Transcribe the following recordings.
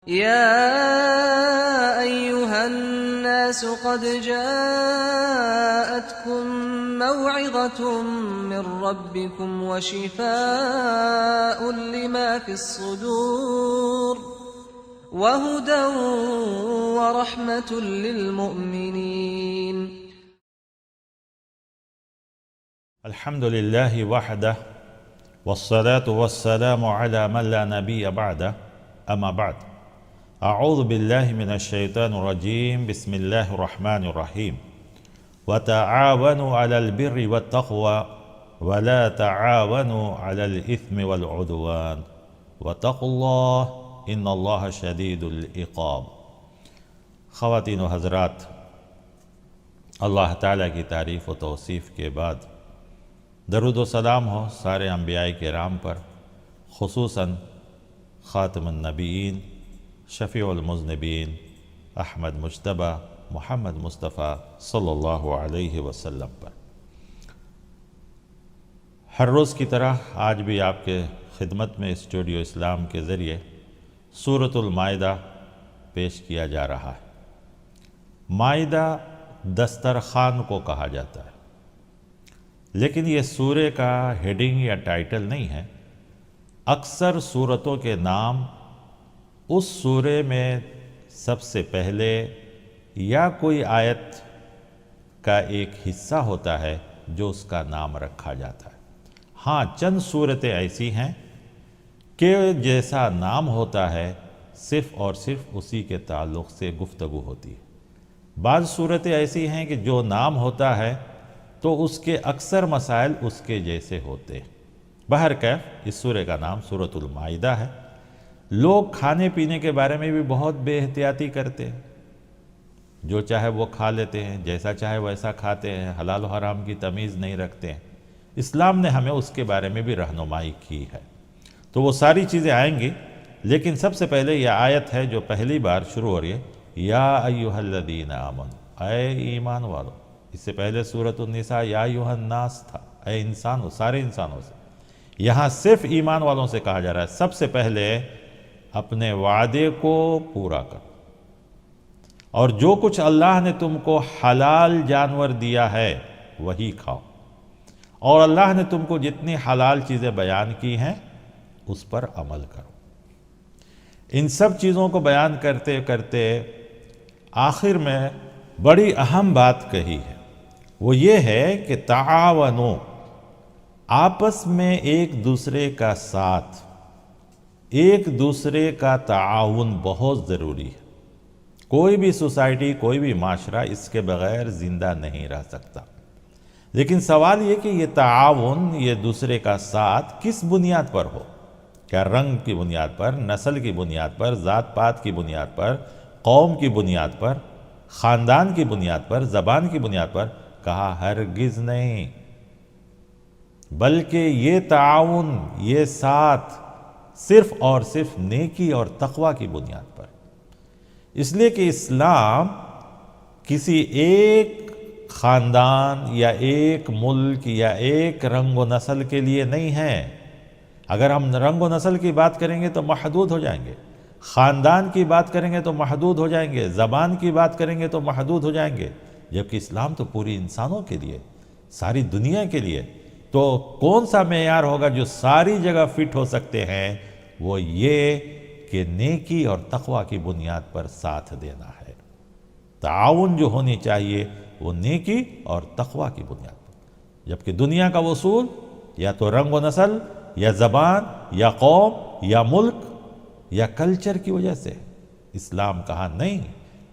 يا أيها الناس قد جاءتكم موعظة من ربكم وشفاء لما في الصدور وهدى ورحمة للمؤمنين. الحمد لله وحده والصلاة والسلام على من لا نبي بعده أما بعد أعوذ بالله من الشيطان الرجيم بسم الله الرحمن الرحيم وتعاونوا على البر والتقوى ولا تعاونوا على الإثم والعدوان واتقوا الله إن الله شديد العقاب. خواتین و حضرات، اللہ تعالیٰ کی تعریف و توصیف کے بعد درود و سلام ہو سارے انبیاء کرام پر، خصوصاً خاتم النبیین شفیع المذنبین احمد مجتبی محمد مصطفیٰ صلی اللہ علیہ وسلم پر۔ ہر روز کی طرح آج بھی آپ کے خدمت میں اسٹوڈیو اسلام کے ذریعے سورۃ المائدہ پیش کیا جا رہا ہے۔ مائدہ دسترخوان کو کہا جاتا ہے، لیکن یہ سورہ کا ہیڈنگ یا ٹائٹل نہیں ہے۔ اکثر سورتوں کے نام اس سورے میں سب سے پہلے یا کوئی آیت کا ایک حصہ ہوتا ہے جو اس کا نام رکھا جاتا ہے۔ ہاں، چند صورتیں ایسی ہیں کہ جیسا نام ہوتا ہے صرف اور صرف اسی کے تعلق سے گفتگو ہوتی ہے۔ بعض صورتیں ایسی ہیں کہ جو نام ہوتا ہے تو اس کے اکثر مسائل اس کے جیسے ہوتے ہیں۔ بہرکیف اس سورہ کا نام سورۃ المائدہ ہے۔ لوگ کھانے پینے کے بارے میں بھی بہت بے احتیاطی کرتے ہیں، جو چاہے وہ کھا لیتے ہیں، جیسا چاہے ویسا کھاتے ہیں، حلال و حرام کی تمیز نہیں رکھتے ہیں۔ اسلام نے ہمیں اس کے بارے میں بھی رہنمائی کی ہے، تو وہ ساری چیزیں آئیں گی، لیکن سب سے پہلے یہ آیت ہے جو پہلی بار شروع ہو رہی ہے، یا ایھا الذین آمنوا، اے ایمان والو۔ اس سے پہلے سورۃ النساء یا ایھا الناس تھا، اے انسانوں، سارے انسانوں سے۔ یہاں صرف ایمان والوں سے کہا جا رہا ہے سب سے پہلے اپنے وعدے کو پورا کر، اور جو کچھ اللہ نے تم کو حلال جانور دیا ہے وہی کھاؤ، اور اللہ نے تم کو جتنی حلال چیزیں بیان کی ہیں اس پر عمل کرو۔ ان سب چیزوں کو بیان کرتے کرتے آخر میں بڑی اہم بات کہی ہے، وہ یہ ہے کہ تعاونو، آپس میں ایک دوسرے کا ساتھ، ایک دوسرے کا تعاون بہت ضروری ہے۔ کوئی بھی سوسائٹی، کوئی بھی معاشرہ اس کے بغیر زندہ نہیں رہ سکتا۔ لیکن سوال یہ کہ یہ تعاون، یہ دوسرے کا ساتھ کس بنیاد پر ہو؟ کیا رنگ کی بنیاد پر، نسل کی بنیاد پر، ذات پات کی بنیاد پر، قوم کی بنیاد پر، خاندان کی بنیاد پر، زبان کی بنیاد پر؟ کہا ہرگز نہیں، بلکہ یہ تعاون، یہ ساتھ صرف اور صرف نیکی اور تقوی کی بنیاد پر۔ اس لیے کہ اسلام کسی ایک خاندان یا ایک ملک یا ایک رنگ و نسل کے لیے نہیں ہے۔ اگر ہم رنگ و نسل کی بات کریں گے تو محدود ہو جائیں گے، خاندان کی بات کریں گے تو محدود ہو جائیں گے، زبان کی بات کریں گے تو محدود ہو جائیں گے، جبکہ اسلام تو پوری انسانوں کے لیے، ساری دنیا کے لیے۔ تو کون سا معیار ہوگا جو ساری جگہ فٹ ہو سکتے ہیں؟ وہ یہ کہ نیکی اور تقوی کی بنیاد پر ساتھ دینا ہے۔ تعاون جو ہونی چاہیے وہ نیکی اور تقوی کی بنیاد پر، جبکہ دنیا کا اصول یا تو رنگ و نسل یا زبان یا قوم یا ملک یا کلچر کی وجہ سے۔ اسلام کہا نہیں،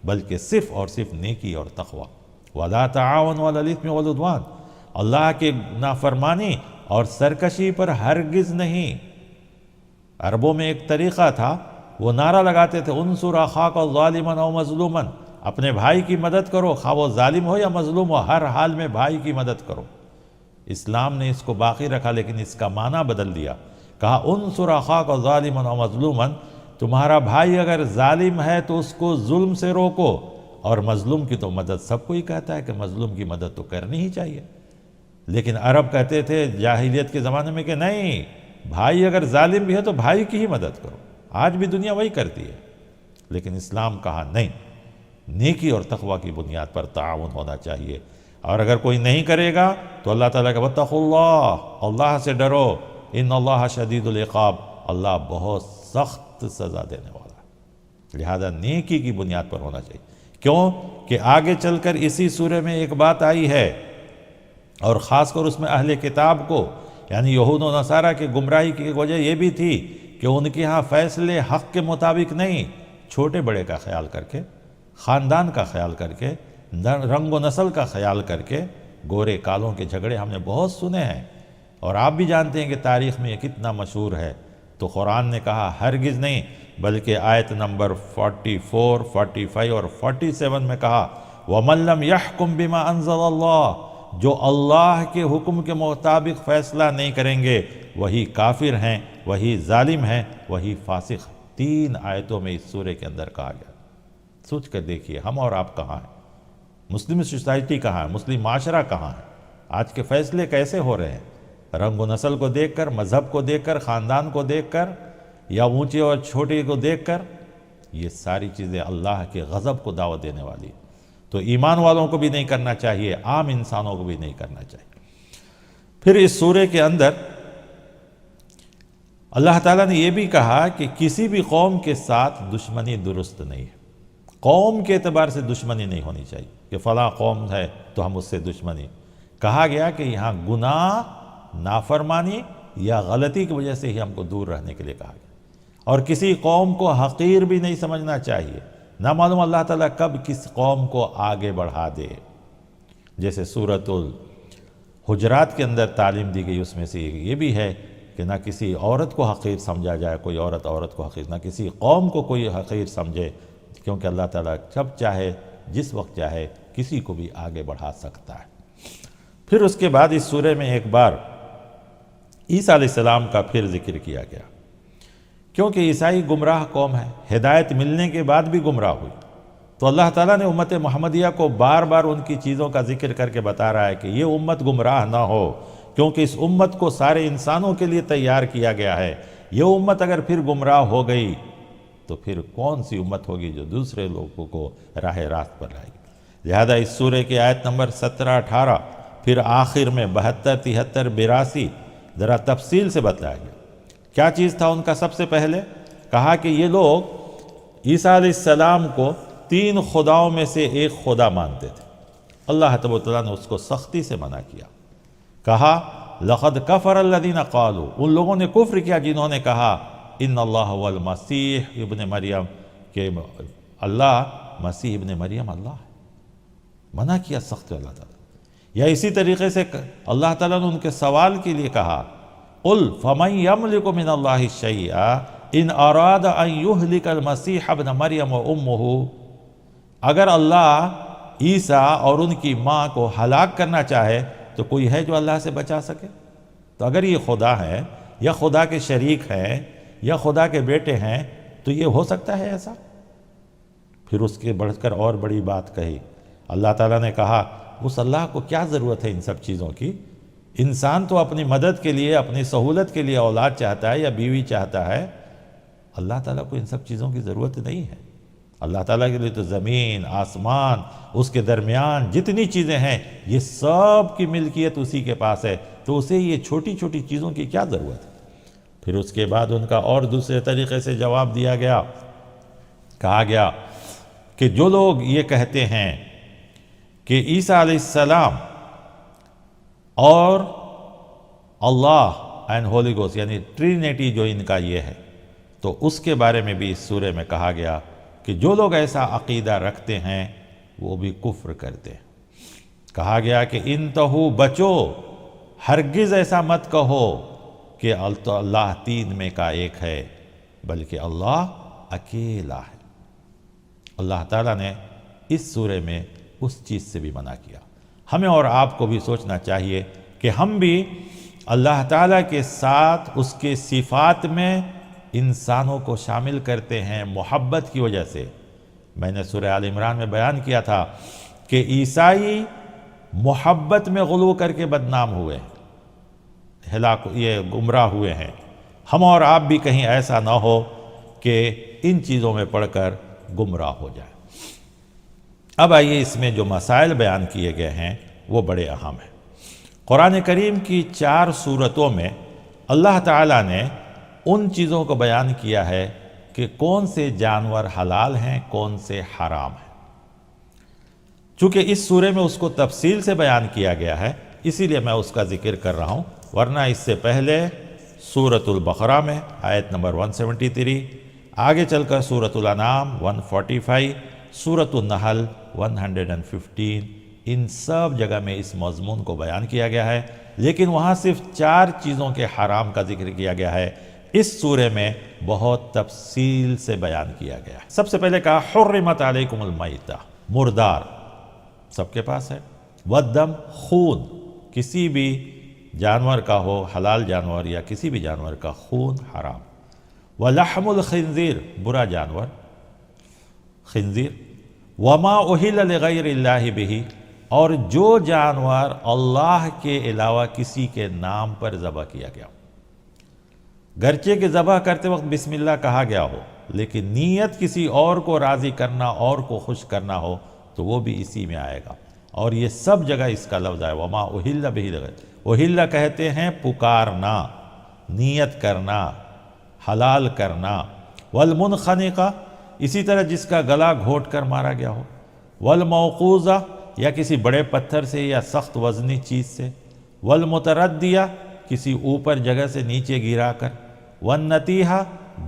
بلکہ صرف اور صرف نیکی اور تقوی۔ وَلَا تَعَاوَنُوا عَلَى الْإِثْمِ وَالْعُدْوَانِ، اللہ کی نافرمانی اور سرکشی پر ہرگز نہیں۔ عربوں میں ایک طریقہ تھا، وہ نعرہ لگاتے تھے انصر اخاک ظالما او مظلوما، اپنے بھائی کی مدد کرو، خواہ وہ ظالم ہو یا مظلوم ہو، ہر حال میں بھائی کی مدد کرو۔ اسلام نے اس کو باقی رکھا، لیکن اس کا معنی بدل دیا، کہا انصر اخاک ظالما او مظلوما، تمہارا بھائی اگر ظالم ہے تو اس کو ظلم سے روکو، اور مظلوم کی تو مدد سب کو ہی کہتا ہے کہ مظلوم کی مدد تو کرنی ہی چاہیے۔ لیکن عرب کہتے تھے جاہلیت کے زمانے میں کہ نہیں، بھائی اگر ظالم بھی ہے تو بھائی کی ہی مدد کرو۔ آج بھی دنیا وہی کرتی ہے، لیکن اسلام کہا نہیں، نیکی اور تقوی کی بنیاد پر تعاون ہونا چاہیے، اور اگر کوئی نہیں کرے گا تو اللہ تعالیٰ کا واتقوا اللہ، اللہ سے ڈرو، ان اللہ شدید العقاب، اللہ بہت سخت سزا دینے والا ہے۔ لہذا نیکی کی بنیاد پر ہونا چاہیے، کیوں کہ آگے چل کر اسی سورہ میں ایک بات آئی ہے، اور خاص کر اس میں اہل کتاب کو یعنی یہود و نصارہ کی گمراہی کی وجہ یہ بھی تھی کہ ان کے ہاں فیصلے حق کے مطابق نہیں، چھوٹے بڑے کا خیال کر کے، خاندان کا خیال کر کے، رنگ و نسل کا خیال کر کے گورے کالوں کے جھگڑے ہم نے بہت سنے ہیں، اور آپ بھی جانتے ہیں کہ تاریخ میں یہ کتنا مشہور ہے۔ تو قرآن نے کہا ہرگز نہیں، بلکہ آیت نمبر 44، 45 اور 47 میں کہا وَمَن لَّمْ يَحْكُمْ بِمَا أَنزَلَ اللَّهُ، جو اللہ کے حکم کے مطابق فیصلہ نہیں کریں گے وہی کافر ہیں، وہی ظالم ہیں، وہی فاسق ہیں۔ 3 آیتوں میں اس سورے کے اندر کہا گیا۔ سوچ کر دیکھیے ہم اور آپ کہاں ہیں، مسلم سوسائٹی کہاں ہے، مسلم معاشرہ کہاں ہے، آج کے فیصلے کیسے ہو رہے ہیں؟ رنگ و نسل کو دیکھ کر، مذہب کو دیکھ کر، خاندان کو دیکھ کر، یا اونچے اور چھوٹے کو دیکھ کر؟ یہ ساری چیزیں اللہ کے غضب کو دعوت دینے والی ہیں، تو ایمان والوں کو بھی نہیں کرنا چاہیے، عام انسانوں کو بھی نہیں کرنا چاہیے۔ پھر اس سورے کے اندر اللہ تعالیٰ نے یہ بھی کہا کہ کسی بھی قوم کے ساتھ دشمنی درست نہیں ہے، قوم کے اعتبار سے دشمنی نہیں ہونی چاہیے کہ فلاں قوم ہے تو ہم اس سے دشمنی۔ کہا گیا کہ یہاں گناہ، نافرمانی یا غلطی کی وجہ سے ہی ہم کو دور رہنے کے لیے کہا گیا، اور کسی قوم کو حقیر بھی نہیں سمجھنا چاہیے، نہ معلوم اللہ تعالیٰ کب کس قوم کو آگے بڑھا دے۔ جیسے سورۃ الحجرات کے اندر تعلیم دی گئی، اس میں سے یہ بھی ہے کہ نہ کسی عورت کو حقیر سمجھا جائے، کوئی عورت کو حقیر، نہ کسی قوم کو کوئی حقیر سمجھے، کیونکہ اللہ تعالیٰ جب چاہے، جس وقت چاہے، کسی کو بھی آگے بڑھا سکتا ہے۔ پھر اس کے بعد اس سورے میں ایک بار عیسیٰ علیہ السلام کا پھر ذکر کیا گیا، کیونکہ عیسائی گمراہ قوم ہے، ہدایت ملنے کے بعد بھی گمراہ ہوئی، تو اللہ تعالیٰ نے امت محمدیہ کو بار بار ان کی چیزوں کا ذکر کر کے بتا رہا ہے کہ یہ امت گمراہ نہ ہو، کیونکہ اس امت کو سارے انسانوں کے لیے تیار کیا گیا ہے۔ یہ امت اگر پھر گمراہ ہو گئی تو پھر کون سی امت ہوگی جو دوسرے لوگوں کو راہ راست پر لائے گی؟ لہذا اس سورے کی آیت نمبر 17، 18، پھر آخر میں 72، 73، 82 ذرا تفصیل سے بتلایا گیا۔ کیا چیز تھا ان کا؟ سب سے پہلے کہا کہ یہ لوگ عیسیٰ علیہ السلام کو 3 خداؤں میں سے ایک خدا مانتے تھے۔ اللہ تبارک و تعالیٰ نے اس کو سختی سے منع کیا، کہا لَقَدْ كَفَرَ الَّذِينَ قَالُوا، ان لوگوں نے کفر کیا جنہوں نے کہا ان اللہ والمسیح ابن مریم، کہ اللہ مسیح ابن مریم اللہ ہے، منع کیا سخت اللہ تعالیٰ۔ یا اسی طریقے سے اللہ تعالیٰ نے ان کے سوال کے لیے کہا قُلْ فَمَنْ يَمْلِكُ مِنَ اللَّهِ شَيْئًا إِنْ أَرَادَ أَنْ يُهْلِكَ الْمَسِيحَ ابْنَ مَرْيَمَ وَأُمَّهُ، اگر اللہ عیسیٰ اور ان کی ماں کو ہلاک کرنا چاہے تو کوئی ہے جو اللہ سے بچا سکے؟ تو اگر یہ خدا ہے یا خدا کے شریک ہیں یا خدا کے بیٹے ہیں تو یہ ہو سکتا ہے ایسا؟ پھر اس کے بڑھ کر اور بڑی بات کہی، اللہ تعالیٰ نے کہا اس اللہ کو کیا ضرورت ہے ان سب چیزوں کی؟ انسان تو اپنی مدد کے لیے، اپنی سہولت کے لیے اولاد چاہتا ہے یا بیوی چاہتا ہے، اللہ تعالیٰ کو ان سب چیزوں کی ضرورت نہیں ہے۔ اللہ تعالیٰ کے لیے تو زمین، آسمان، اس کے درمیان جتنی چیزیں ہیں یہ سب کی ملکیت اسی کے پاس ہے، تو اسے یہ چھوٹی چھوٹی چیزوں کی کیا ضرورت ہے؟ پھر اس کے بعد ان کا اور دوسرے طریقے سے جواب دیا گیا، کہا گیا کہ جو لوگ یہ کہتے ہیں کہ عیسیٰ علیہ السلام اور اللہ اینڈ ہولی گوسٹ یعنی ٹرینیٹی جو ان کا یہ ہے، تو اس کے بارے میں بھی اس سورے میں کہا گیا کہ جو لوگ ایسا عقیدہ رکھتے ہیں وہ بھی کفر کرتے ہیں۔ کہا گیا کہ انتہو، بچو، ہرگز ایسا مت کہو کہ اللہ 3 میں کا ایک ہے، بلکہ اللہ اکیلا ہے۔ اللہ تعالیٰ نے اس سورے میں اس چیز سے بھی منع کیا۔ ہمیں اور آپ کو بھی سوچنا چاہیے کہ ہم بھی اللہ تعالیٰ کے ساتھ اس کے صفات میں انسانوں کو شامل کرتے ہیں محبت کی وجہ سے۔ میں نے سورہ آل عمران میں بیان کیا تھا کہ عیسائی محبت میں غلو کر کے بدنام ہوئے ہیں، یہ گمراہ ہوئے ہیں۔ ہم اور آپ بھی کہیں ایسا نہ ہو کہ ان چیزوں میں پڑھ کر گمراہ ہو جائے۔ اب آئیے اس میں جو مسائل بیان کیے گئے ہیں وہ بڑے اہم ہیں۔ قرآن کریم کی 4 سورتوں میں اللہ تعالیٰ نے ان چیزوں کو بیان کیا ہے کہ کون سے جانور حلال ہیں، کون سے حرام ہیں۔ چونکہ اس سورے میں اس کو تفصیل سے بیان کیا گیا ہے، اسی لیے میں اس کا ذکر کر رہا ہوں، ورنہ اس سے پہلے سورۃ البقرہ میں آیت نمبر 173، آگے چل کر سورۃ الانعام 145، سورۃ النحل 115، ان سب جگہ میں اس مضمون کو بیان کیا گیا ہے، لیکن وہاں صرف 4 چیزوں کے حرام کا ذکر کیا گیا ہے۔ اس سورے میں بہت تفصیل سے بیان کیا گیا ہے۔ سب سے پہلے کہا حرمت علیکم المیتہ، مردار سب کے پاس ہے، والدم، خون، کسی بھی جانور کا ہو، حلال جانور یا کسی بھی جانور کا خون حرام، ولحم الخنزیر، برا جانور خنزیر، وما اہل لغیر اللہ بہ، اور جو جانور اللہ کے علاوہ کسی کے نام پر ذبح کیا گیا، گرچہ کہ ذبح کرتے وقت بسم اللہ کہا گیا ہو، لیکن نیت کسی اور کو راضی کرنا، اور کو خوش کرنا ہو تو وہ بھی اسی میں آئے گا، اور یہ سب جگہ اس کا لفظ ہے وما اہل بہ لغیر۔ اہل کہتے ہیں پکارنا، نیت کرنا، حلال کرنا، والمنخنقہ، اسی طرح جس کا گلا گھونٹ کر مارا گیا ہو، والموقوذہ، یا کسی بڑے پتھر سے یا سخت وزنی چیز سے، والمتردیہ، کسی اوپر جگہ سے نیچے گرا کر، والنتیحہ،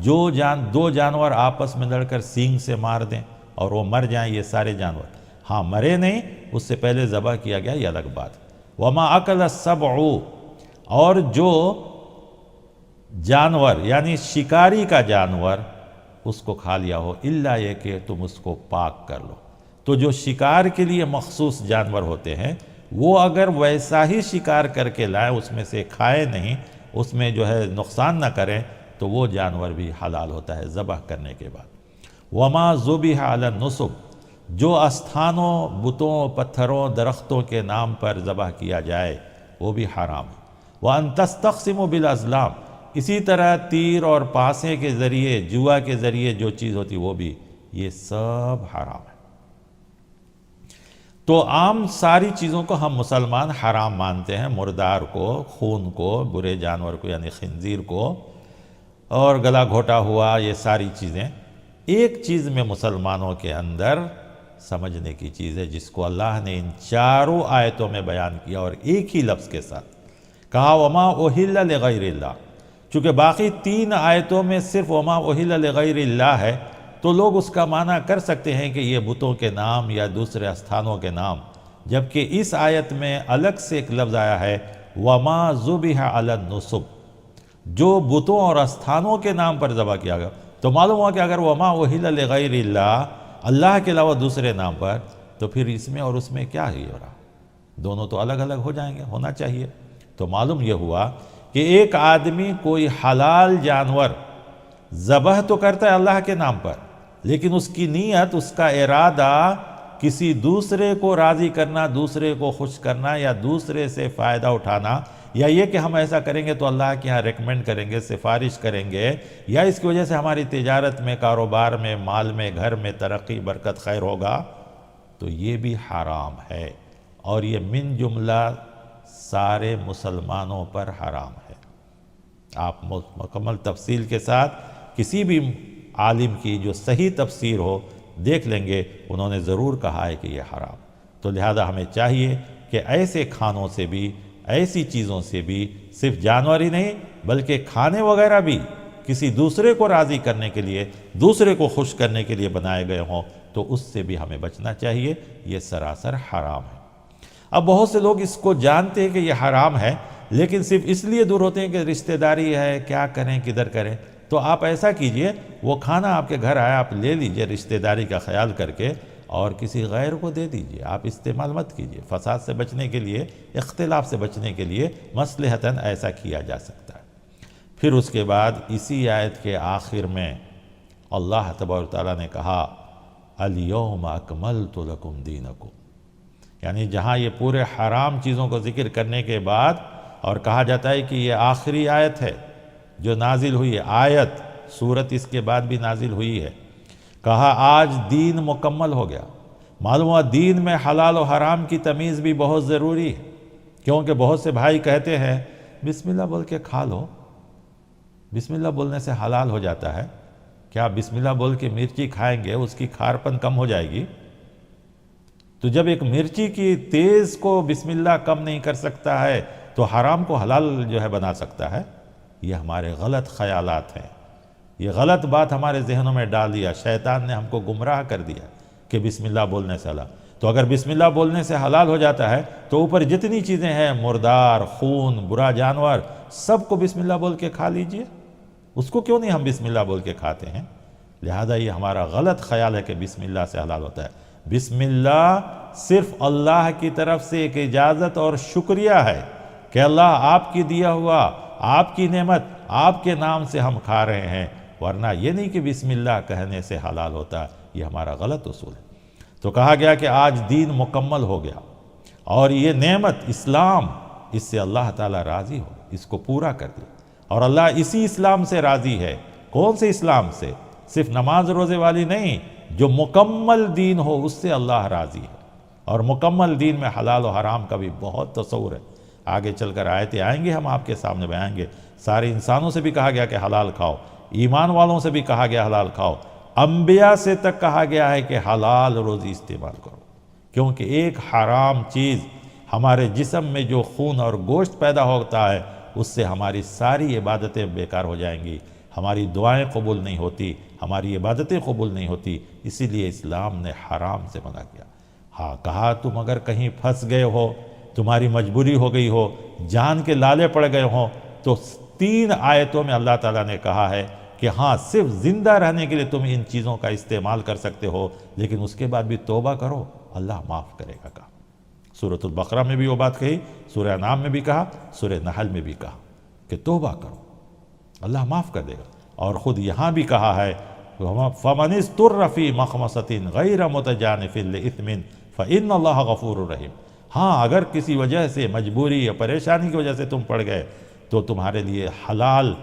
دو جانور آپس میں لڑ کر سینگ سے مار دیں اور وہ مر جائیں، یہ سارے جانور، ہاں مرے نہیں، اس سے پہلے ذبح کیا گیا، یہ الگ بات۔ وما اکل السبع، اور جو جانور یعنی شکاری کا جانور اس کو کھا لیا ہو، الا یہ کہ تم اس کو پاک کر لو۔ تو جو شکار کے لیے مخصوص جانور ہوتے ہیں وہ اگر ویسا ہی شکار کر کے لائیں، اس میں سے کھائے نہیں، اس میں جو ہے نقصان نہ کریں، تو وہ جانور بھی حلال ہوتا ہے ذبح کرنے کے بعد۔ وما ذبح علی النصب، جو استھانوں، بتوں، پتھروں، درختوں کے نام پر ذبح کیا جائے وہ بھی حرام ہے۔ وَأَن تَسْتَقْسِمُوا بِالْأَزْلَامِ، اسی طرح تیر اور پانسے کے ذریعے، جوا کے ذریعے جو چیز ہوتی وہ بھی، یہ سب حرام ہے۔ تو عام ساری چیزوں کو ہم مسلمان حرام مانتے ہیں، مردار کو، خون کو، برے جانور کو یعنی خنزیر کو، اور گلا گھوٹا ہوا، یہ ساری چیزیں۔ ایک چیز میں مسلمانوں کے اندر سمجھنے کی چیز ہے جس کو اللہ نے ان 4 آیتوں میں بیان کیا، اور ایک ہی لفظ کے ساتھ کہا وما اہل لغیر اللہ۔ چونکہ باقی 3 آیتوں میں صرف وما اہل لغیر اللہ ہے، تو لوگ اس کا معنی کر سکتے ہیں کہ یہ بتوں کے نام یا دوسرے استھانوں کے نام، جبکہ اس آیت میں الگ سے ایک لفظ آیا ہے وما ذبح علی النصب، جو بتوں اور استھانوں کے نام پر ذبح کیا گیا۔ تو معلوم ہوا کہ اگر وما اہل لغیر اللہ، اللہ کے علاوہ دوسرے نام پر، تو پھر اس میں اور اس میں کیا ہی ہو رہا، دونوں تو الگ الگ ہو جائیں گے، ہونا چاہیے۔ تو معلوم یہ ہوا کہ ایک آدمی کوئی حلال جانور ذبح تو کرتا ہے اللہ کے نام پر، لیکن اس کی نیت، اس کا ارادہ کسی دوسرے کو راضی کرنا، دوسرے کو خوش کرنا، یا دوسرے سے فائدہ اٹھانا، یا یہ کہ ہم ایسا کریں گے تو اللہ کے ہاں ریکمنڈ کریں گے، سفارش کریں گے، یا اس کی وجہ سے ہماری تجارت میں، کاروبار میں، مال میں، گھر میں ترقی، برکت، خیر ہوگا، تو یہ بھی حرام ہے، اور یہ من جملہ سارے مسلمانوں پر حرام ہے۔ آپ مکمل تفصیل کے ساتھ کسی بھی عالم کی جو صحیح تفسیر ہو دیکھ لیں گے، انہوں نے ضرور کہا ہے کہ یہ حرام۔ تو لہذا ہمیں چاہیے کہ ایسے کھانوں سے بھی، ایسی چیزوں سے بھی، صرف جانور ہی نہیں بلکہ کھانے وغیرہ بھی کسی دوسرے کو راضی کرنے کے لیے، دوسرے کو خوش کرنے کے لیے بنائے گئے ہوں، تو اس سے بھی ہمیں بچنا چاہیے، یہ سراسر حرام ہے۔ اب بہت سے لوگ اس کو جانتے ہیں کہ یہ حرام ہے، لیکن صرف اس لیے دور ہوتے ہیں کہ رشتہ داری ہے، کیا کریں، کدھر کریں۔ تو آپ ایسا کیجئے، وہ کھانا آپ کے گھر آیا، آپ لے لیجئے رشتہ داری کا خیال کر کے، اور کسی غیر کو دے دیجئے، آپ استعمال مت کیجئے۔ فساد سے بچنے کے لیے، اختلاف سے بچنے کے لیے مصلحتاً ایسا کیا جا سکتا ہے۔ پھر اس کے بعد اسی آیت کے آخر میں اللہ تبارک و تعالیٰ نے کہا الیوم اکملت لکم دینکم، یعنی جہاں یہ پورے حرام چیزوں کو ذکر کرنے کے بعد اور کہا جاتا ہے کہ یہ آخری آیت ہے جو نازل ہوئی ہے، آیت، سورت اس کے بعد بھی نازل ہوئی ہے، کہا آج دین مکمل ہو گیا۔ معلوم ہوا دین میں حلال و حرام کی تمیز بھی بہت ضروری ہے، کیونکہ بہت سے بھائی کہتے ہیں بسم اللہ بول کے کھا لو، بسم اللہ بولنے سے حلال ہو جاتا ہے۔ کیا بسم اللہ بول کے مرچی کھائیں گے اس کی کھارپن کم ہو جائے گی؟ تو جب ایک مرچی کی تیز کو بسم اللہ کم نہیں کر سکتا ہے تو حرام کو حلال جو ہے بنا سکتا ہے؟ یہ ہمارے غلط خیالات ہیں، یہ غلط بات ہمارے ذہنوں میں ڈال دیا، شیطان نے ہم کو گمراہ کر دیا کہ بسم اللہ بولنے سے حلال۔ تو اگر بسم اللہ بولنے سے حلال ہو جاتا ہے تو اوپر جتنی چیزیں ہیں، مردار، خون، برا جانور، سب کو بسم اللہ بول کے کھا لیجئے، اس کو کیوں نہیں ہم بسم اللہ بول کے کھاتے ہیں؟ لہذا یہ ہمارا غلط خیال ہے کہ بسم اللہ سے حلال ہوتا ہے۔ بسم اللہ صرف اللہ کی طرف سے ایک اجازت اور شکریہ ہے کہ اللہ آپ کی دیا ہوا، آپ کی نعمت، آپ کے نام سے ہم کھا رہے ہیں، ورنہ یہ نہیں کہ بسم اللہ کہنے سے حلال ہوتا ہے۔ یہ ہمارا غلط اصول ہے۔ تو کہا گیا کہ آج دین مکمل ہو گیا، اور یہ نعمت اسلام، اس سے اللہ تعالیٰ راضی ہو، اس کو پورا کر دیا، اور اللہ اسی اسلام سے راضی ہے۔ کون سے اسلام سے؟ صرف نماز روزے والی نہیں، جو مکمل دین ہو اس سے اللہ راضی ہے۔ اور مکمل دین میں حلال و حرام کا بھی بہت تصور ہے، آگے چل کر آیتیں آئیں گے، ہم آپ کے سامنے بیائیں گے۔ سارے انسانوں سے بھی کہا گیا کہ حلال کھاؤ، ایمان والوں سے بھی کہا گیا حلال کھاؤ، انبیاء سے تک کہا گیا ہے کہ حلال روزی استعمال کرو، کیونکہ ایک حرام چیز ہمارے جسم میں جو خون اور گوشت پیدا ہوتا ہے اس سے ہماری ساری عبادتیں بیکار ہو جائیں گی، ہماری دعائیں قبول نہیں ہوتی، ہماری عبادتیں قبول نہیں ہوتی۔ اسی لیے اسلام نے حرام سے منع کیا۔ ہاں کہا تم اگر کہیں پھنس گئے ہو، تمہاری مجبوری ہو گئی ہو، جان کے لالے پڑ گئے ہوں، تو 3 آیتوں میں اللہ تعالیٰ نے کہا ہے کہ ہاں صرف زندہ رہنے کے لیے تم ان چیزوں کا استعمال کر سکتے ہو، لیکن اس کے بعد بھی توبہ کرو، اللہ معاف کرے گا۔ کہا سورۃ البقرہ میں بھی وہ بات کہی، سورہ انعام میں بھی کہا، سورہ نحل میں بھی کہا کہ توبہ کرو، اللہ معاف کر دے گا۔ اور خود یہاں بھی کہا ہے فَمَنِ اسْتُرَّ فِي مَخْمَصَةٍ غَيْرَ مُتَجَانِفٍ لِإِثْمٍ فَإِنَّ اللَّهَ غَفُورٌ رَحِيمٌ۔ ہاں اگر کسی وجہ سے، مجبوری یا پریشانی کی وجہ سے تم پڑ گئے تو تمہارے لیے حلال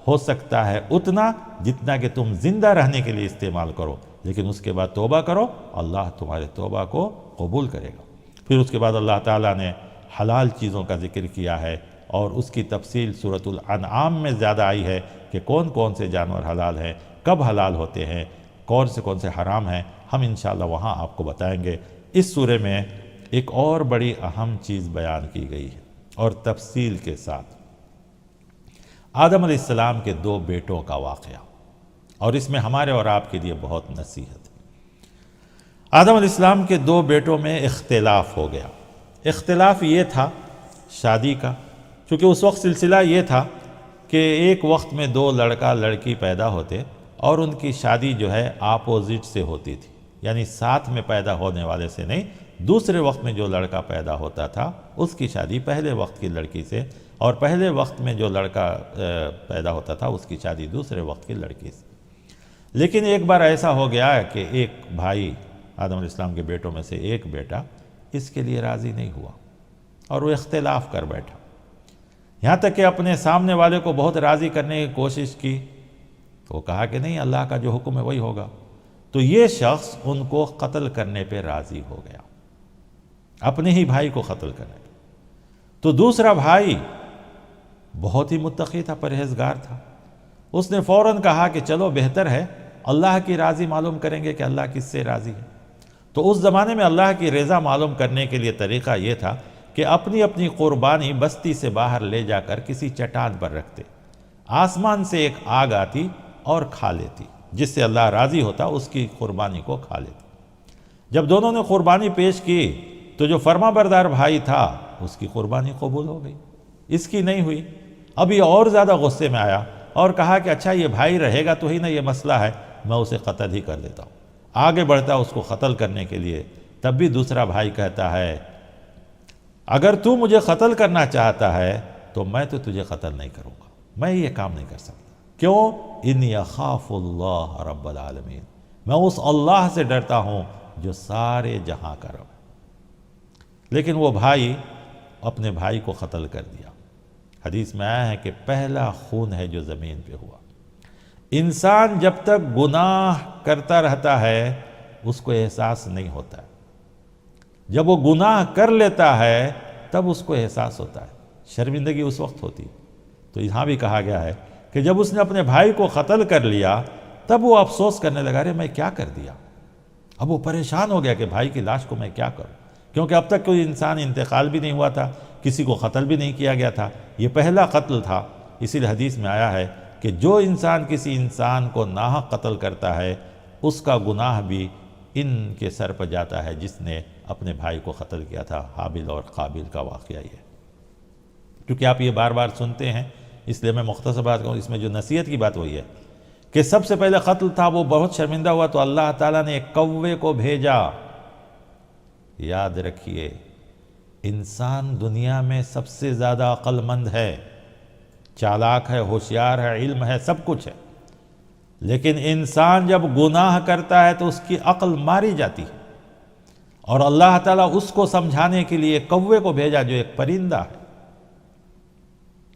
ہو سکتا ہے اتنا جتنا کہ تم زندہ رہنے کے لیے استعمال کرو، لیکن اس کے بعد توبہ کرو، اللہ تمہارے توبہ کو قبول کرے گا۔ پھر اس کے بعد اللہ تعالیٰ نے حلال چیزوں کا ذکر کیا ہے، اور اس کی تفصیل سورۃ الانعام میں زیادہ آئی ہے کہ کون کون سے جانور حلال ہیں، کب حلال ہوتے ہیں، کون سے حرام ہیں۔ ہم انشاءاللہ وہاں آپ کو بتائیں گے۔ اس سورے میں ایک اور بڑی اہم چیز بیان کی گئی ہے، اور تفصیل کے ساتھ، آدم علیہ السلام کے 2 بیٹوں کا واقعہ، اور اس میں ہمارے اور آپ کے لیے بہت نصیحت ہے۔ آدم علیہ السلام کے 2 بیٹوں میں اختلاف ہو گیا۔ اختلاف یہ تھا شادی کا، چونکہ اس وقت سلسلہ یہ تھا کہ ایک وقت میں 2 لڑکا لڑکی پیدا ہوتے، اور ان کی شادی جو ہے اپوزٹ سے ہوتی تھی، یعنی ساتھ میں پیدا ہونے والے سے نہیں، دوسرے وقت میں جو لڑکا پیدا ہوتا تھا اس کی شادی پہلے وقت کی لڑکی سے، اور پہلے وقت میں جو لڑکا پیدا ہوتا تھا اس کی شادی دوسرے وقت کی لڑکی سے۔ لیکن ایک بار ایسا ہو گیا کہ ایک بھائی، آدم علیہ السلام کے بیٹوں میں سے ایک بیٹا اس کے لیے راضی نہیں ہوا، اور وہ اختلاف کر بیٹھا، یہاں تک کہ اپنے سامنے والے کو بہت راضی کرنے کی کوشش کی، تو وہ کہا کہ نہیں، اللہ کا جو حکم ہے وہی ہوگا۔ تو یہ شخص ان کو قتل کرنے پہ راضی ہو گیا، اپنے ہی بھائی کو قتل کرنے پہ۔ تو دوسرا بھائی بہت ہی متقی تھا، پرہیزگار تھا، اس نے فوراً کہا کہ چلو بہتر ہے، اللہ کی راضی معلوم کریں گے کہ اللہ کس سے راضی ہے۔ تو اس زمانے میں اللہ کی رضا معلوم کرنے کے لیے طریقہ یہ تھا کہ اپنی اپنی قربانی بستی سے باہر لے جا کر کسی چٹان پر رکھتے، آسمان سے ایک آگ آتی اور کھا لیتی، جس سے اللہ راضی ہوتا اس کی قربانی کو کھا لیتی۔ جب دونوں نے قربانی پیش کی تو جو فرما بردار بھائی تھا اس کی قربانی قبول ہو گئی، اس کی نہیں ہوئی۔ اب یہ اور زیادہ غصے میں آیا اور کہا کہ اچھا یہ بھائی رہے گا تو ہی نہ، یہ مسئلہ ہے، میں اسے قتل ہی کر دیتا ہوں۔ آگے بڑھتا اس کو قتل کرنے کے لیے، تب بھی دوسرا بھائی کہتا ہے اگر تو مجھے قتل کرنا چاہتا ہے تو میں تو تجھے قتل نہیں کروں گا، میں یہ کام نہیں کر سکتا۔ کیوں؟ انی اخاف اللہ رب العالمین، میں اس اللہ سے ڈرتا ہوں جو سارے جہاں کا رب ہے۔ لیکن وہ بھائی اپنے بھائی کو قتل کر دیا۔ حدیث میں آیا ہے کہ پہلا خون ہے جو زمین پہ ہوا، انسان جب تک گناہ کرتا رہتا ہے اس کو احساس نہیں ہوتا ہے، جب وہ گناہ کر لیتا ہے تب اس کو احساس ہوتا ہے۔ شرمندگی اس وقت ہوتی، تو یہاں بھی کہا گیا ہے کہ جب اس نے اپنے بھائی کو قتل کر لیا تب وہ افسوس کرنے لگا، ارے میں کیا کر دیا۔ اب وہ پریشان ہو گیا کہ بھائی کی لاش کو میں کیا کروں، کیونکہ اب تک کوئی انسان انتقال بھی نہیں ہوا تھا، کسی کو قتل بھی نہیں کیا گیا تھا، یہ پہلا قتل تھا۔ اسی لیے حدیث میں آیا ہے کہ جو انسان کسی انسان کو ناحق قتل کرتا ہے اس کا گناہ بھی ان کے سر پر جاتا ہے جس نے اپنے بھائی کو قتل کیا تھا۔ حابیل اور قابیل کا واقعہ یہ ہے، کیونکہ آپ یہ بار بار سنتے ہیں، اس لیے میں مختصر بات کہوں، اس میں جو نصیحت کی بات وہی ہے کہ سب سے پہلے قتل تھا، وہ بہت شرمندہ ہوا تو اللہ تعالیٰ نے ایک کوے کو بھیجا۔ یاد رکھیے، انسان دنیا میں سب سے زیادہ عقل مند ہے، چالاک ہے، ہوشیار ہے، علم ہے، سب کچھ ہے، لیکن انسان جب گناہ کرتا ہے تو اس کی عقل ماری جاتی ہے، اور اللہ تعالیٰ اس کو سمجھانے کے لیے کوے کو بھیجا جو ایک پرندہ ہے،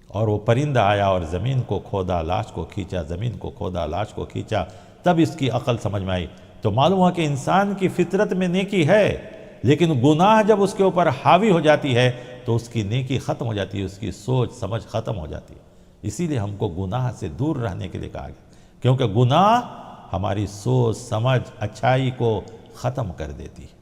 اور وہ پرندہ آیا اور زمین کو کھودا، لاش کو کھینچا، زمین کو کھودا، لاش کو کھینچا، تب اس کی عقل سمجھ میں آئی۔ تو معلوم ہوا کہ انسان کی فطرت میں نیکی ہے، لیکن گناہ جب اس کے اوپر حاوی ہو جاتی ہے تو اس کی نیکی ختم ہو جاتی ہے، اس کی سوچ سمجھ ختم ہو جاتی ہے۔ اسی لیے ہم کو گناہ سے دور رہنے کے لیے کہا گیا، کیونکہ گناہ ہماری سوچ سمجھ اچھائی کو ختم کر دیتی ہے۔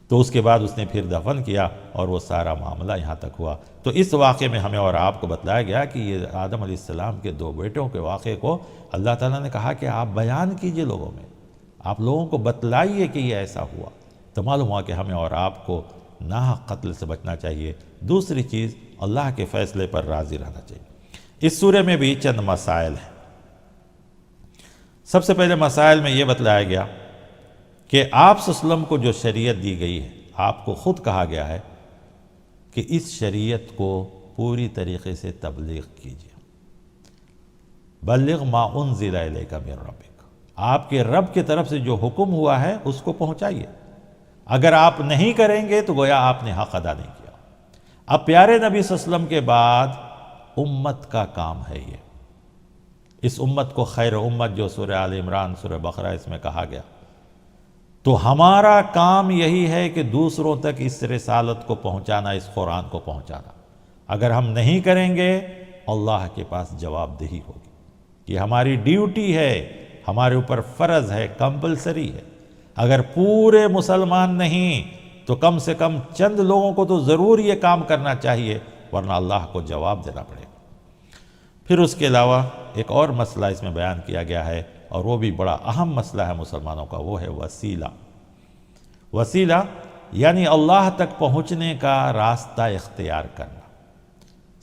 تو اس کے بعد اس نے پھر دفن کیا اور وہ سارا معاملہ یہاں تک ہوا۔ تو اس واقعے میں ہمیں اور آپ کو بتلایا گیا کہ یہ آدم علیہ السلام کے 2 بیٹوں کے واقعے کو اللہ تعالیٰ نے کہا کہ آپ بیان کیجئے لوگوں میں، آپ لوگوں کو بتلائیے کہ یہ ایسا ہوا۔ تو معلوم ہوا کہ ہمیں اور آپ کو ناحق قتل سے بچنا چاہیے۔ دوسری چیز، اللہ کے فیصلے پر راضی رہنا چاہیے۔ اس سورے میں بھی چند مسائل ہیں۔ سب سے پہلے مسائل میں یہ بتلایا گیا کہ آپ صلی اللہ علیہ وسلم کو جو شریعت دی گئی ہے، آپ کو خود کہا گیا ہے کہ اس شریعت کو پوری طریقے سے تبلیغ کیجیے۔ بلغ ما انزل الیک من ربک، آپ کے رب کی طرف سے جو حکم ہوا ہے اس کو پہنچائیے۔ اگر آپ نہیں کریں گے تو گویا آپ نے حق ادا نہیں کیا۔ اب پیارے نبی صلی اللہ علیہ وسلم کے بعد امت کا کام ہے یہ، اس امت کو خیر امت جو سورہ آل عمران، سورہ بقرہ اس میں کہا گیا، تو ہمارا کام یہی ہے کہ دوسروں تک اس رسالت کو پہنچانا، اس قرآن کو پہنچانا۔ اگر ہم نہیں کریں گے اللہ کے پاس جواب دہی ہوگی۔ یہ ہماری ڈیوٹی ہے، ہمارے اوپر فرض ہے، کمپلسری ہے۔ اگر پورے مسلمان نہیں تو کم سے کم چند لوگوں کو تو ضرور یہ کام کرنا چاہیے، ورنہ اللہ کو جواب دینا پڑے گا۔ پھر اس کے علاوہ ایک اور مسئلہ اس میں بیان کیا گیا ہے، اور وہ بھی بڑا اہم مسئلہ ہے مسلمانوں کا، وہ ہے وسیلہ۔ وسیلہ یعنی اللہ تک پہنچنے کا راستہ اختیار کرنا۔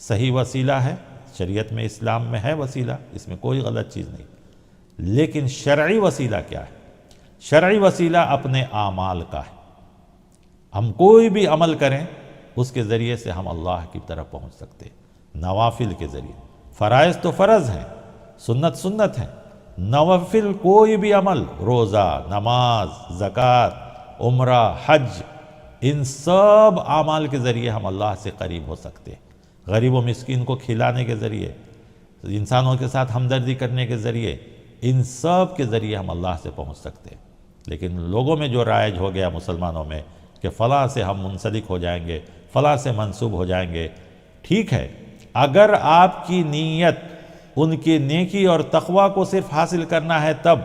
صحیح وسیلہ ہے، شریعت میں اسلام میں ہے وسیلہ، اس میں کوئی غلط چیز نہیں، لیکن شرعی وسیلہ کیا ہے؟ شرعی وسیلہ اپنے اعمال کا ہے۔ ہم کوئی بھی عمل کریں اس کے ذریعے سے ہم اللہ کی طرف پہنچ سکتے ہیں، نوافل کے ذریعے۔ فرائض تو فرض ہیں، سنت سنت ہیں، نوافل کوئی بھی عمل، روزہ، نماز، زکوٰۃ، عمرہ، حج، ان سب اعمال کے ذریعے ہم اللہ سے قریب ہو سکتے ہیں۔ غریب و مسکین کو کھلانے کے ذریعے، انسانوں کے ساتھ ہمدردی کرنے کے ذریعے، ان سب کے ذریعے ہم اللہ سے پہنچ سکتے ہیں۔ لیکن لوگوں میں جو رائج ہو گیا مسلمانوں میں کہ فلاں سے ہم منسلک ہو جائیں گے، فلاں سے منسوب ہو جائیں گے۔ ٹھیک ہے، اگر آپ کی نیت ان کی نیکی اور تقوی کو صرف حاصل کرنا ہے تب،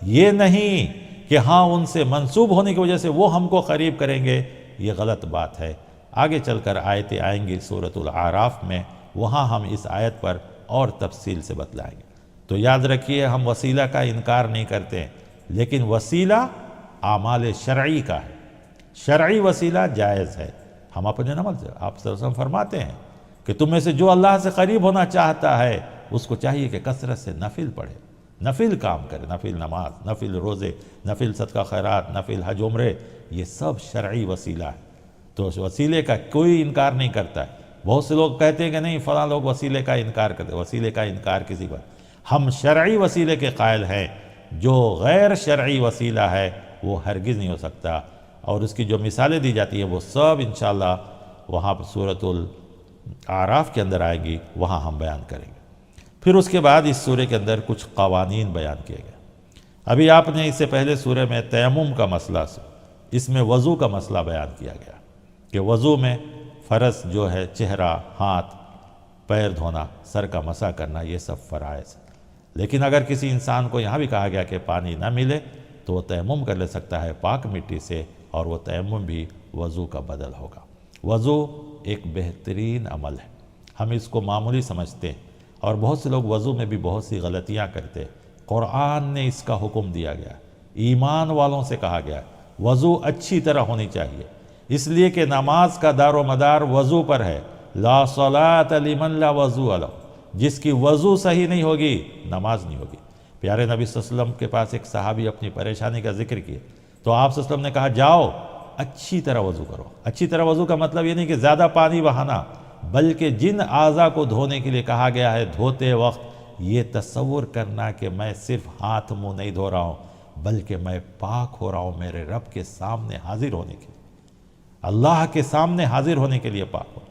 یہ نہیں کہ ہاں ان سے منسوب ہونے کی وجہ سے وہ ہم کو قریب کریں گے، یہ غلط بات ہے۔ آگے چل کر آیتیں آئیں گی سورۃ الاعراف میں، وہاں ہم اس آیت پر اور تفصیل سے بتلائیں گے۔ تو یاد رکھیے، ہم وسیلہ کا انکار نہیں کرتے، لیکن وسیلہ اعمال شرعی کا ہے۔ شرعی وسیلہ جائز ہے۔ ہم اپنے عمل سے، آپ صلی اللہ علیہ وسلم فرماتے ہیں کہ تم میں سے جو اللہ سے قریب ہونا چاہتا ہے اس کو چاہیے کہ کثرت سے نفل پڑھے، نفل کام کرے، نفل نماز، نفل روزے، نفل صدقہ خیرات، نفل حج عمرے، یہ سب شرعی وسیلہ ہے۔ تو اس وسیلے کا کوئی انکار نہیں کرتا ہے۔ بہت سے لوگ کہتے ہیں کہ نہیں فلاں لوگ وسیلے کا انکار کرتے، وسیلے کا انکار کسی پر۔ ہم شرعی وسیلے کے قائل ہیں، جو غیر شرعی وسیلہ ہے وہ ہرگز نہیں ہو سکتا، اور اس کی جو مثالیں دی جاتی ہیں وہ سب انشاءاللہ وہاں پر سورۃ الاعراف کے اندر آئے گی، وہاں ہم بیان کریں گے۔ پھر اس کے بعد اس سورے کے اندر کچھ قوانین بیان کیے گئے۔ ابھی آپ نے اس سے پہلے سورے میں تیمم کا مسئلہ اس میں وضو کا مسئلہ بیان کیا گیا کہ وضو میں فرض جو ہے چہرہ، ہاتھ، پیر دھونا، سر کا مسح کرنا، یہ سب فرائض۔ لیکن اگر کسی انسان کو یہاں بھی کہا گیا کہ پانی نہ ملے تو وہ تیمم کر لے سکتا ہے پاک مٹی سے، اور وہ تیمم بھی وضو کا بدل ہوگا۔ وضو ایک بہترین عمل ہے، ہم اس کو معمولی سمجھتے ہیں، اور بہت سے لوگ وضو میں بھی بہت سی غلطیاں کرتے ہیں۔ قرآن نے اس کا حکم دیا گیا، ایمان والوں سے کہا گیا وضو اچھی طرح ہونی چاہیے، اس لیے کہ نماز کا دار و مدار وضو پر ہے۔ لا صلاۃ لمن لا وضو لہ، جس کی وضو صحیح نہیں ہوگی نماز نہیں ہوگی۔ پیارے نبی صلی اللہ علیہ وسلم کے پاس ایک صحابی اپنی پریشانی کا ذکر کیے تو آپ صلی اللہ علیہ وسلم نے کہا جاؤ اچھی طرح وضو کرو۔ اچھی طرح وضو کا مطلب یہ نہیں کہ زیادہ پانی بہانا، بلکہ جن اعضاء کو دھونے کے لیے کہا گیا ہے دھوتے وقت یہ تصور کرنا کہ میں صرف ہاتھ منہ نہیں دھو رہا ہوں، بلکہ میں پاک ہو رہا ہوں میرے رب کے سامنے حاضر ہونے کے لیے، اللہ کے سامنے حاضر ہونے کے لیے پاک ہو۔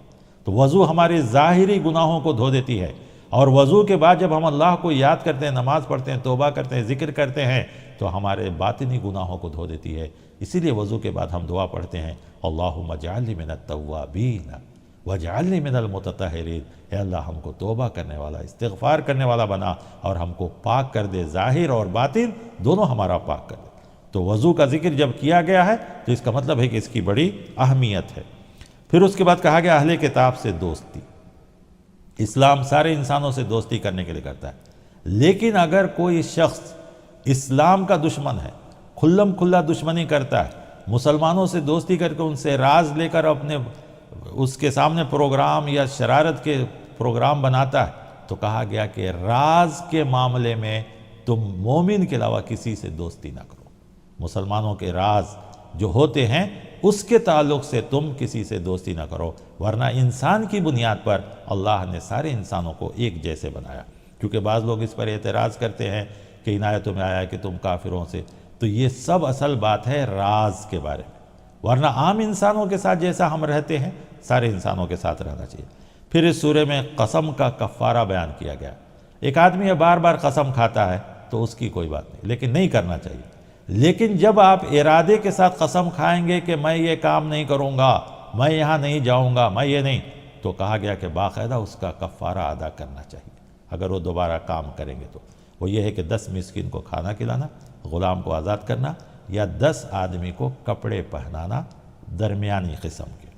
تو وضو ہمارے ظاہری گناہوں کو دھو دیتی ہے، اور وضو کے بعد جب ہم اللہ کو یاد کرتے ہیں، نماز پڑھتے ہیں، توبہ کرتے ہیں، ذکر کرتے ہیں، تو ہمارے باطنی گناہوں کو دھو دیتی ہے۔ اسی لیے وضو کے بعد ہم دعا پڑھتے ہیں اللہم اجعلنی من التوابین واجعلنی من المتطہرین، اے اللہ ہم کو توبہ کرنے والا، استغفار کرنے والا بنا، اور ہم کو پاک کر دے، ظاہر اور باطن دونوں ہمارا پاک کر دے۔ تو وضو کا ذکر جب کیا گیا ہے تو اس کا مطلب ہے کہ اس کی بڑی اہمیت ہے۔ پھر اس کے بعد کہا گیا اہل کتاب سے دوستی۔ اسلام سارے انسانوں سے دوستی کرنے کے لیے کرتا ہے، لیکن اگر کوئی شخص اسلام کا دشمن ہے، کھلم کھلا دشمنی کرتا ہے، مسلمانوں سے دوستی کر کے ان سے راز لے کر اپنے اس کے سامنے پروگرام یا شرارت کے پروگرام بناتا ہے، تو کہا گیا کہ راز کے معاملے میں تم مومن کے علاوہ کسی سے دوستی نہ کرو۔ مسلمانوں کے راز جو ہوتے ہیں اس کے تعلق سے تم کسی سے دوستی نہ کرو، ورنہ انسان کی بنیاد پر اللہ نے سارے انسانوں کو ایک جیسے بنایا۔ کیونکہ بعض لوگ اس پر اعتراض کرتے ہیں کہ ان آیتوں میں آیا ہے کہ تم کافروں سے، تو یہ سب اصل بات ہے راز کے بارے میں، ورنہ عام انسانوں کے ساتھ جیسا ہم رہتے ہیں سارے انسانوں کے ساتھ رہنا چاہیے۔ پھر اس سورے میں قسم کا کفارہ بیان کیا گیا۔ ایک آدمی بار بار قسم کھاتا ہے تو اس کی کوئی بات نہیں، لیکن نہیں کرنا چاہیے۔ لیکن جب آپ ارادے کے ساتھ قسم کھائیں گے کہ میں یہ کام نہیں کروں گا، میں یہاں نہیں جاؤں گا، میں یہ نہیں، تو کہا گیا کہ باقاعدہ اس کا کفارہ ادا کرنا چاہیے اگر وہ دوبارہ کام کریں گے۔ تو وہ یہ ہے کہ 10 مسکین کو کھانا کھلانا، غلام کو آزاد کرنا، یا 10 آدمی کو کپڑے پہنانا درمیانی قسم کے۔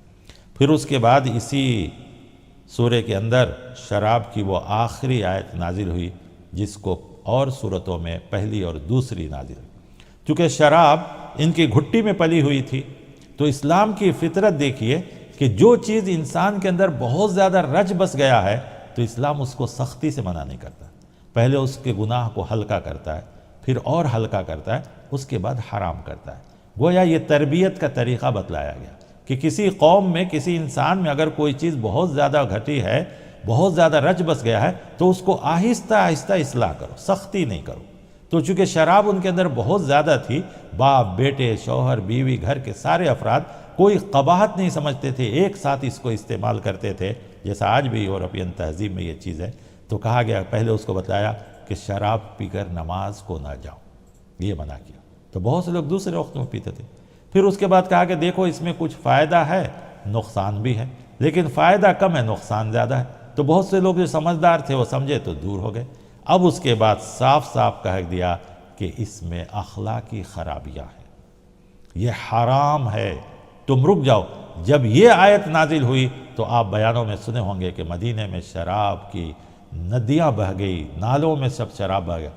پھر اس کے بعد اسی سورے کے اندر شراب کی وہ آخری آیت نازل ہوئی جس کو اور صورتوں میں پہلی اور دوسری نازل ہوئی۔ چونکہ شراب ان کی گھٹی میں پلی ہوئی تھی، تو اسلام کی فطرت دیکھیے کہ جو چیز انسان کے اندر بہت زیادہ رچ بس گیا ہے تو اسلام اس کو سختی سے منع نہیں کرتا، پہلے اس کے گناہ کو ہلکا کرتا ہے، پھر اور ہلکا کرتا ہے، اس کے بعد حرام کرتا ہے۔ گویا یہ تربیت کا طریقہ بتلایا گیا کہ کسی قوم میں، کسی انسان میں اگر کوئی چیز بہت زیادہ گھٹی ہے، بہت زیادہ رچ بس گیا ہے، تو اس کو آہستہ آہستہ اصلاح کرو، سختی نہیں کرو۔ تو چونکہ شراب ان کے اندر بہت زیادہ تھی، باپ، بیٹے، شوہر، بیوی، گھر کے سارے افراد کوئی قباحت نہیں سمجھتے تھے، ایک ساتھ اس کو استعمال کرتے تھے، جیسا آج بھی یورپین تہذیب میں یہ چیز ہے۔ تو کہا گیا، پہلے اس کو بتلایا کہ شراب پی کر نماز کو نہ جاؤ، یہ منع کیا۔ تو بہت سے لوگ دوسرے وقت میں پیتے تھے۔ پھر اس کے بعد کہا کہ دیکھو اس میں کچھ فائدہ ہے، نقصان بھی ہے، لیکن فائدہ کم ہے، نقصان زیادہ ہے۔ تو بہت سے لوگ جو سمجھدار تھے وہ سمجھے تو دور ہو گئے۔ اب اس کے بعد صاف صاف کہہ دیا کہ اس میں اخلاقی خرابیاں ہیں، یہ حرام ہے، تم رک جاؤ۔ جب یہ آیت نازل ہوئی تو آپ بیانوں میں سنے ہوں گے کہ مدینے میں شراب کی ندیاں بہہ گئی، نالوں میں سب شراب بہہ گیا۔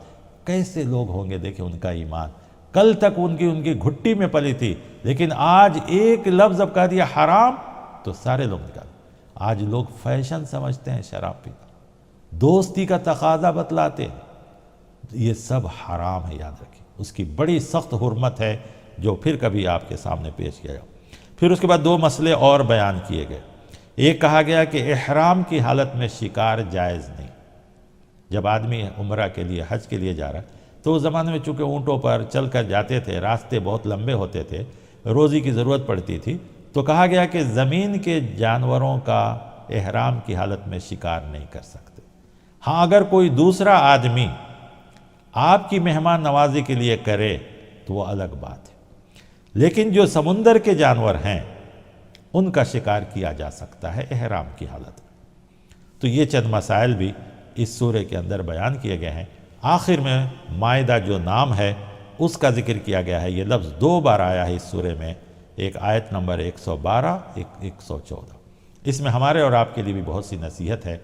کیسے لوگ ہوں گے، دیکھیں ان کا ایمان، کل تک ان کی گھٹی میں پلی تھی، لیکن آج ایک لفظ اب کہہ دیا حرام تو سارے لوگ نکال۔ آج لوگ فیشن سمجھتے ہیں شراب پینا، دوستی کا تقاضا بتلاتے ہیں، یہ سب حرام ہے، یاد رکھیں۔ اس کی بڑی سخت حرمت ہے جو پھر کبھی آپ کے سامنے پیش کیا جائے۔ پھر اس کے بعد 2 مسئلے اور بیان کیے گئے۔ ایک کہا گیا کہ احرام کی حالت میں شکار جائز نہیں۔ جب آدمی عمرہ کے لیے، حج کے لیے جا رہا ہے تو اس زمانے میں چونکہ اونٹوں پر چل کر جاتے تھے، راستے بہت لمبے ہوتے تھے، روزی کی ضرورت پڑتی تھی، تو کہا گیا کہ زمین کے جانوروں کا احرام کی حالت میں شکار نہیں کر سکتے۔ ہاں اگر کوئی دوسرا آدمی آپ کی مہمان نوازی کے لیے کرے تو وہ الگ بات ہے، لیکن جو سمندر کے جانور ہیں ان کا شکار کیا جا سکتا ہے احرام کی حالت میں۔ تو یہ چند مسائل بھی اس سورہ کے اندر بیان کیے گئے ہیں۔ آخر میں مائدہ جو نام ہے اس کا ذکر کیا گیا ہے، یہ لفظ 2 بار آیا ہے اس سورہ میں، ایک آیت نمبر 112 114۔ اس میں ہمارے اور آپ کے لیے بھی بہت سی نصیحت ہے،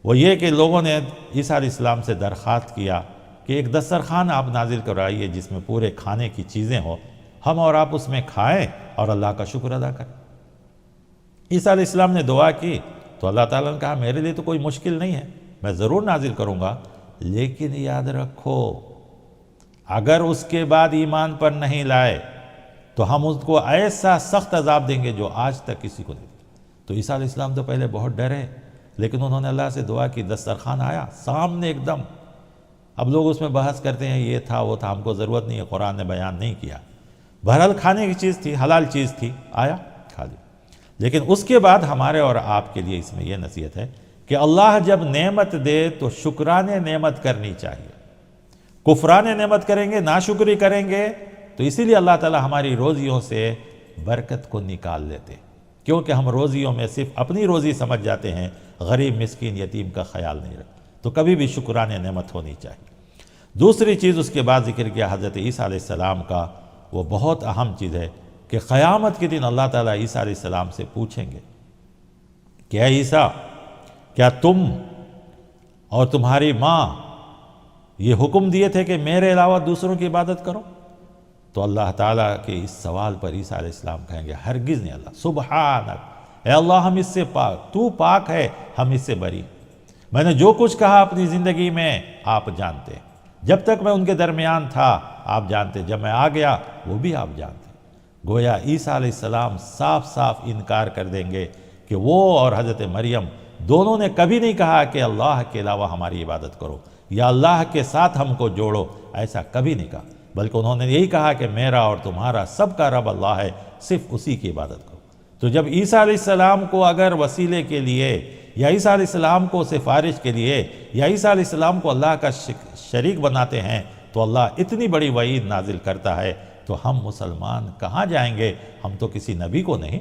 وہ یہ کہ لوگوں نے عیسیٰ علیہ السلام سے درخواست کیا کہ ایک دسترخوان آپ نازل کرائیے جس میں پورے کھانے کی چیزیں ہوں، ہم اور آپ اس میں کھائیں اور اللہ کا شکر ادا کریں۔ عیسیٰ علیہ السلام نے دعا کی تو اللہ تعالیٰ نے کہا میرے لیے تو کوئی مشکل نہیں ہے، میں ضرور نازل کروں گا، لیکن یاد رکھو اگر اس کے بعد ایمان پر نہیں لائے تو ہم اس کو ایسا سخت عذاب دیں گے جو آج تک کسی کو نہیں۔ تو عیسیٰ علیہ السلام تو پہلے بہت ڈرے، لیکن انہوں نے اللہ سے دعا کی، دسترخوان آیا سامنے ایک دم۔ اب لوگ اس میں بحث کرتے ہیں یہ تھا وہ تھا، ہم کو ضرورت نہیں ہے، قرآن نے بیان نہیں کیا۔ بہرحال کھانے کی چیز تھی، حلال چیز تھی، آیا کھا لی۔ لیکن اس کے بعد ہمارے اور آپ کے لیے اس میں یہ نصیحت ہے کہ اللہ جب نعمت دے تو شکران نعمت کرنی چاہیے۔ کفران نعمت کریں گے، ناشکری کریں گے تو اسی لیے اللہ تعالیٰ ہماری روزیوں سے برکت کو نکال لیتے، کیونکہ ہم روزیوں میں صرف اپنی روزی سمجھ جاتے ہیں، غریب مسکین یتیم کا خیال نہیں رکھتے۔ تو کبھی بھی شکران نعمت ہونی چاہیے۔ دوسری چیز اس کے بعد ذکر کیا حضرت عیسیٰ علیہ السلام کا، وہ بہت اہم چیز ہے کہ قیامت کے دن اللہ تعالیٰ عیسیٰ علیہ السلام سے پوچھیں گے کہ اے عیسیٰ، کیا تم اور تمہاری ماں یہ حکم دیے تھے کہ میرے علاوہ دوسروں کی عبادت کرو؟ تو اللہ تعالیٰ کے اس سوال پر عیسیٰ علیہ السلام کہیں گے ہرگز نہیں اللہ، سبحانک، اے اللہ ہم اس سے پاک، تو پاک ہے، ہم اس سے بری۔ میں نے جو کچھ کہا اپنی زندگی میں آپ جانتے، جب تک میں ان کے درمیان تھا آپ جانتے، جب میں آ گیا وہ بھی آپ جانتے۔ گویا عیسیٰ علیہ السلام صاف صاف انکار کر دیں گے کہ وہ اور حضرت مریم دونوں نے کبھی نہیں کہا کہ اللہ کے علاوہ ہماری عبادت کرو یا اللہ کے ساتھ ہم کو جوڑو، ایسا کبھی نہیں کہا، بلکہ انہوں نے یہی کہا کہ میرا اور تمہارا سب کا رب اللہ ہے، صرف اسی کی عبادت کرو۔ تو جب عیسیٰ علیہ السلام کو اگر وسیلے کے لیے یا عیسیٰ علیہ السلام کو سفارش کے لیے یا عیسیٰ علیہ السلام کو اللہ کا شریک بناتے ہیں تو اللہ اتنی بڑی وعید نازل کرتا ہے، تو ہم مسلمان کہاں جائیں گے؟ ہم تو کسی نبی کو نہیں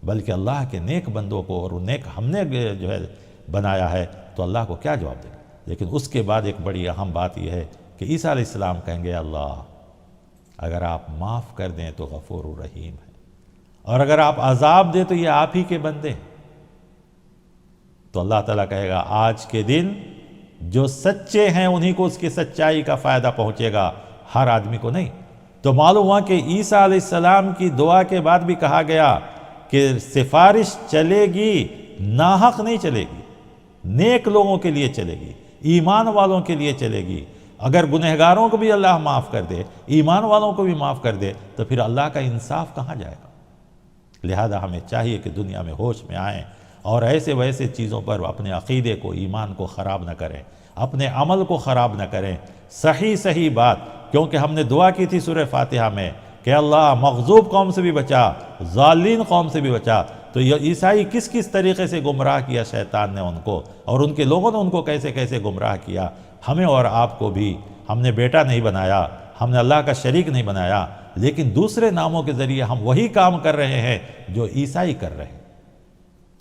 بلکہ اللہ کے نیک بندوں کو، اور نیک ہم نے جو ہے بنایا ہے، تو اللہ کو کیا جواب دیں گے؟ لیکن اس کے بعد ایک بڑی اہم بات یہ ہے کہ عیسیٰ علیہ السلام کہیں گے اللہ اگر آپ معاف کر دیں تو غفور الرحیم ہے، اور اگر آپ عذاب دیں تو یہ آپ ہی کے بندے ہیں۔ تو اللہ تعالیٰ کہے گا آج کے دن جو سچے ہیں انہی کو اس کی سچائی کا فائدہ پہنچے گا، ہر آدمی کو نہیں۔ تو معلوم ہوا کہ عیسیٰ علیہ السلام کی دعا کے بعد بھی کہا گیا کہ سفارش چلے گی، ناحق نہیں چلے گی، نیک لوگوں کے لیے چلے گی، ایمان والوں کے لیے چلے گی۔ اگر گنہگاروں کو بھی اللہ معاف کر دے، ایمان والوں کو بھی معاف کر دے، تو پھر اللہ کا انصاف کہاں جائے گا؟ لہذا ہمیں چاہیے کہ دنیا میں ہوش میں آئیں اور ایسے ویسے چیزوں پر اپنے عقیدے کو، ایمان کو خراب نہ کریں، اپنے عمل کو خراب نہ کریں۔ صحیح بات، کیونکہ ہم نے دعا کی تھی سورہ فاتحہ میں کہ اللہ مغضوب قوم سے بھی بچا، ظالین قوم سے بھی بچا۔ تو یہ عیسائی کس طریقے سے گمراہ کیا شیطان نے ان کو، اور ان کے لوگوں نے ان کو کیسے گمراہ کیا۔ ہمیں اور آپ کو بھی ہم نے بیٹا نہیں بنایا، ہم نے اللہ کا شریک نہیں بنایا، لیکن دوسرے ناموں کے ذریعے ہم وہی کام کر رہے ہیں جو عیسائی کر رہے ہیں۔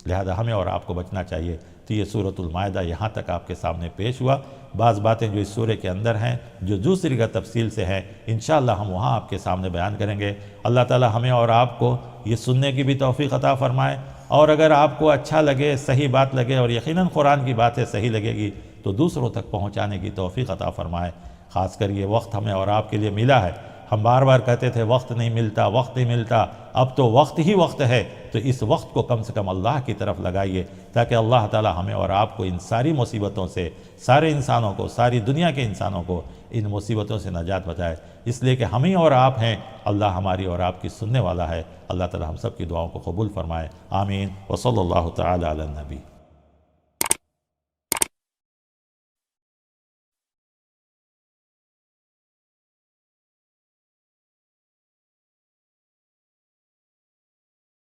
لہذا ہمیں اور آپ کو بچنا چاہیے۔ تو یہ سورۃ المائدہ یہاں تک آپ کے سامنے پیش ہوا۔ بعض باتیں جو اس سورہ کے اندر ہیں، جو دوسری کا تفصیل سے ہیں، انشاءاللہ ہم وہاں آپ کے سامنے بیان کریں گے۔ اللہ تعالی ہمیں اور آپ کو یہ سننے کی بھی توفیق عطا فرمائے، اور اگر آپ کو اچھا لگے، صحیح بات لگے، اور یقیناً قرآن کی باتیں صحیح لگے گی تو دوسروں تک پہنچانے کی توفیق عطا فرمائے۔ خاص کر یہ وقت ہمیں اور آپ کے لیے ملا ہے۔ ہم بار بار کہتے تھے وقت نہیں ملتا، اب تو وقت ہی وقت ہے، تو اس وقت کو کم سے کم اللہ کی طرف لگائیے، تاکہ اللہ تعالی ہمیں اور آپ کو ان ساری مصیبتوں سے، سارے انسانوں کو، ساری دنیا کے انسانوں کو ان مصیبتوں سے نجات بتائے۔ اس لیے کہ ہم ہی اور آپ ہیں، اللہ ہماری اور آپ کی سننے والا ہے۔ اللہ تعالی ہم سب کی دعاؤں کو قبول فرمائے، آمین۔ وصلی اللہ تعالی علی النبی۔